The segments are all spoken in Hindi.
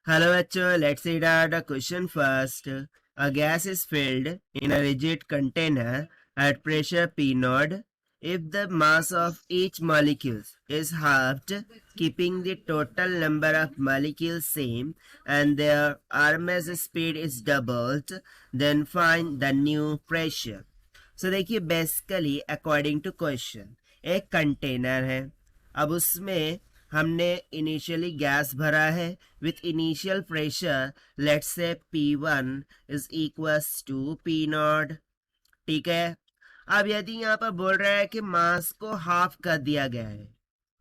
Hello bachcho, let's read out the question first. A gas is filled in a rigid container at pressure P naught. If the mass of each molecule is halved, keeping the total number of molecules same, and their RMS speed is doubled, then find the new pressure. So देखिए बेसिकली अकॉर्डिंग टू क्वेश्चन एक कंटेनर है, अब उसमें हमने इनिशियली गैस भरा है with initial pressure let's say P1 is equals to P not. ठीक है, अब यदि यहाँ पर बोल रहा है कि मास को हाफ कर दिया गया है,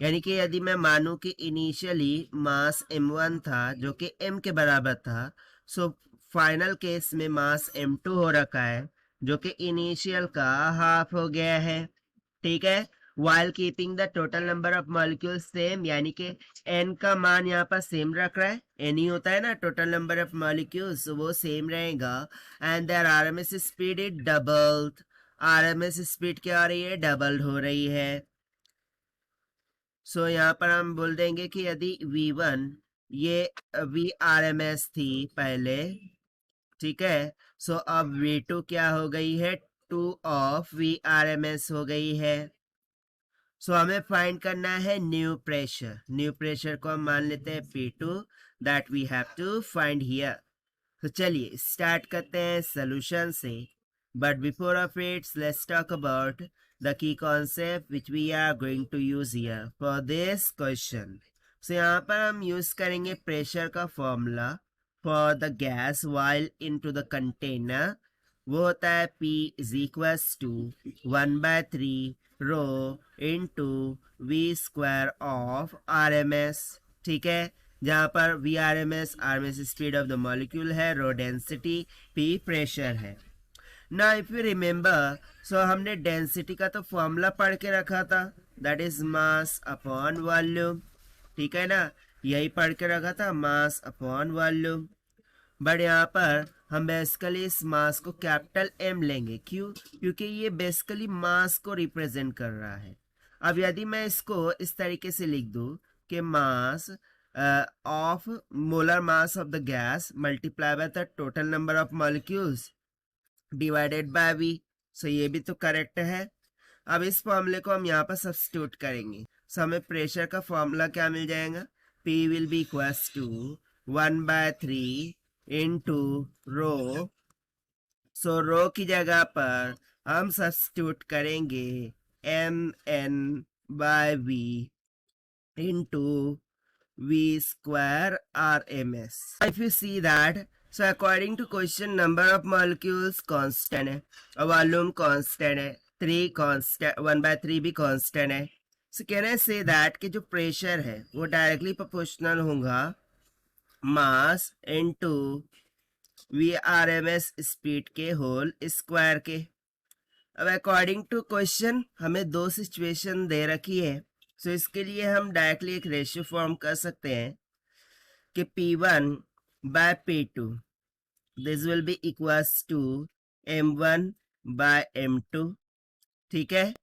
यानी कि यदि मैं मानूं कि इनिशियली मास m1 था जो कि m के बराबर था, सो फाइनल केस में मास m2 हो रखा है जो कि इनिशियल का हाफ हो गया है. ठीक है, while keeping the total number of molecules same, यानी कि n का मान यहाँ पर सेम रख रहा है, n ही होता है ना टोटल नंबर ऑफ मॉलिक्यूल्स, वो सेम रहेगा. And there RMS speed is doubled. RMS speed क्या हो रही है? डबल्ड हो रही है. सो यहाँ पर हम बोल देंगे कि यदि v1 ये VRMS थी पहले, ठीक है, सो अब v2 क्या हो गई है? 2 ऑफ VRMS हो गई है. सो हमें फाइंड करना है न्यू प्रेशर. न्यू प्रेशर को हम मान लेते हैं P2 that we have to find here. तो चलिए स्टार्ट करते हैं सॉल्यूशन से. But before of it's let's talk about the key concept which we are going to use here for this question. So यहाँ पर हम यूज करेंगे प्रेशर का formula for the gas while into the container. वो होता है P is equals to 1/3 rho into v square of RMS. ठीक है, जहाँ पर VRMS RMS speed of the molecule है, रो डेंसिटी, P प्रेशर है. ना इफ यू रिमेम्बर, सो हमने डेंसिटी का तो फॉर्मूला पढ़ के रखा था, that is mass upon volume. ठीक है ना, यही पढ़ के रखा था, मास अपॉन वॉल्यूम. बट यहाँ पर हम बेसिकली इस मास को कैपिटल M लेंगे. क्यों? क्योंकि ये बेसिकली मास को रिप्रेजेंट कर रहा है. अब यदि मैं इसको इस तरीके से लिख दूं कि mass of molar mass of the gas multiply by the total number of molecules divided by V, सो ये भी तो करेक्ट है. अब इस फॉर्मूले को हम यहाँ पर सब्स्टिट्यूट करेंगे. सो हमें प्रेशर का फॉर्मूला क्या मिल जाएगा? P will be equals to 1/3 into rho. So rho की जगह पर हम सब्स्टिट्यूट करेंगे mn/v into v square RMS. If you see that, so according to question, number of molecules constant है और वॉल्यूम कांस्टेंट है, 3 कांस्टेंट, 1/3 भी कांस्टेंट है. So can I say that कि जो प्रेशर है वो डायरेक्टली प्रोपोर्शनल होगा मास इनटू VRMS स्पीड के होल स्क्वायर के. अब अकॉर्डिंग टू क्वेश्चन हमें दो सिचुएशन दे रखी है, सो इसके लिए हम डायरेक्टली एक रेशियो फॉर्म कर सकते हैं कि P1/P2 this will be equals to M1/M2. ठीक है,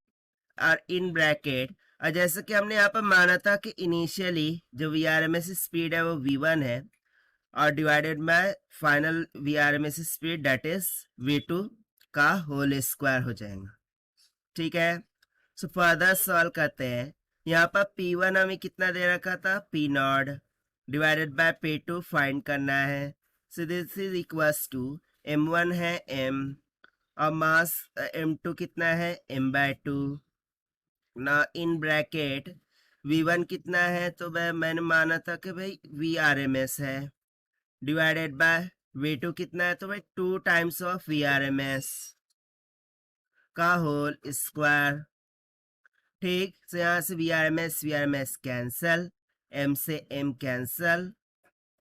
और इन ब्रैकेट, और जैसे कि हमने यहाँ पर माना था कि इनिशियली जो VRMS स्पीड है वो V1 है और divided by final VRMS speed that is V2 का होल स्क्वायर हो जाएगा. ठीक है, सो फर्दर सॉल्व करते हैं. यहाँ पर P1 हमें कितना दे रखा था? P not divided by P2 find करना है. So this is equals to M1 है M और मास M2 कितना है? M/2. ना इन ब्रैकेट V1 कितना है? तो मैंने माना था कि भाई VRMS है, डिवाइडेड बाय V2 कितना है? तो भाई 2 टाइम्स ऑफ VRMS का होल स्क्वायर. ठीक, तो यहाँ से VRMS कैंसल, M से M cancel,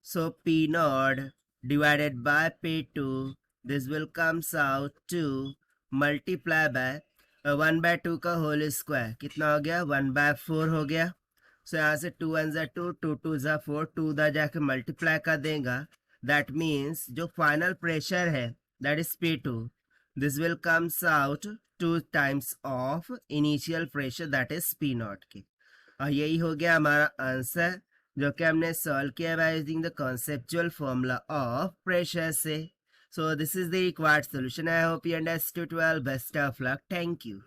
so P not divided by P2 this will comes out to multiply by 1/2 का होल स्क्वायर. कितना हो गया? 1/4 हो गया. सो यहाँ से 2 1 ज़ा 2, 2 2 ज़ा 4, 2 दा जाके मल्टीप्लाई कर देगा. दैट मीन्स जो फाइनल प्रेशर है that is P2, this will comes out 2 times of initial pressure that is P not के. और यही हो गया हमारा आंसर. जो कि हमने सॉल्व किया by using the conceptual formula of pressure से. So this is the required solution. I hope you understood well. Best of luck. Thank you.